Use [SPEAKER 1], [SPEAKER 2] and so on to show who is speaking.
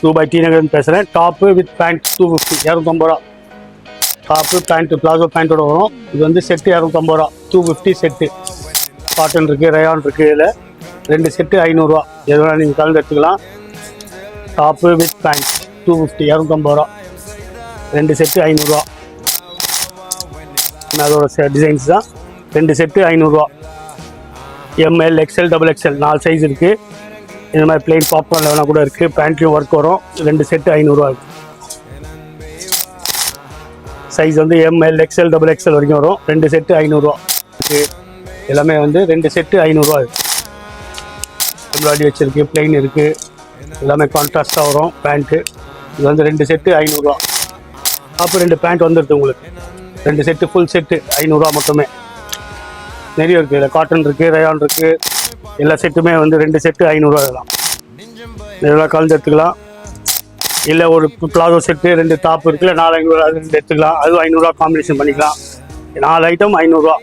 [SPEAKER 1] ரூபாய் டி நகர்னு பேசுகிறேன். Top with pant 250 250 ரூபா. டாப்பு பேண்ட்டு பிளாசோ பேண்ட்டோட வரும். இது வந்து செட்டு 250 ரூபா. 250 செட்டு. காட்டன் இருக்குது, ரயான் இருக்குது. இதில் 2 செட்டு 500 ரூபா. எதுனா நீங்கள் கலந்து எடுத்துக்கலாம். டாப்பு வித் பேண்ட் 250 250 ரூபா. 2 செட்டு 500 ரூபா. அதோட டிசைன்ஸ் தான். 2 செட்டு 500 ரூபா. M L XL double XL 4 size இருக்குது. இந்த மாதிரி பிளெயின் பாப்கார்னில் வேணால் கூட இருக்குது. பேண்ட்லேயும் ஒர்க் வரும். 2 செட்டு 500 ரூபா இருக்குது. சைஸ் வந்து எம்எல் எக்ஸ்எல் டபுள் எக்ஸ்எல் வரைக்கும் வரும். 2 செட்டு 500 ரூபா இருக்குது. எல்லாமே வந்து 2 செட்டு 500 ரூபா இருக்குது. எம்ப்ராய்டரி வச்சுருக்கு, பிளெயின் இருக்குது. எல்லாமே கான்ட்ராஸ்ட்டாக வரும் பேண்ட்டு. இது வந்து 2 செட்டு 500 ரூபா. அப்போ 2 பேண்ட் வந்துடுது உங்களுக்கு. 2 செட்டு ஃபுல் செட்டு 500 ரூபா மட்டுமே. நிறைய இருக்குது. இதில் காட்டன் இருக்குது, ரயான் இருக்குது. எல்லா செட்டுமே வந்து 2 செட்டு 500 ரூபா. இதெல்லாம் கலந்து எடுத்துக்கலாம். இல்லை ஒரு பிளாசோ செட்டு 2 டாப் இருக்குல்ல 4 500 அது 2 எடுத்துக்கலாம். அதுவும் 500 ரூபா காம்பினேஷன் பண்ணிக்கலாம். 4 ஐட்டம் 500 ரூபா.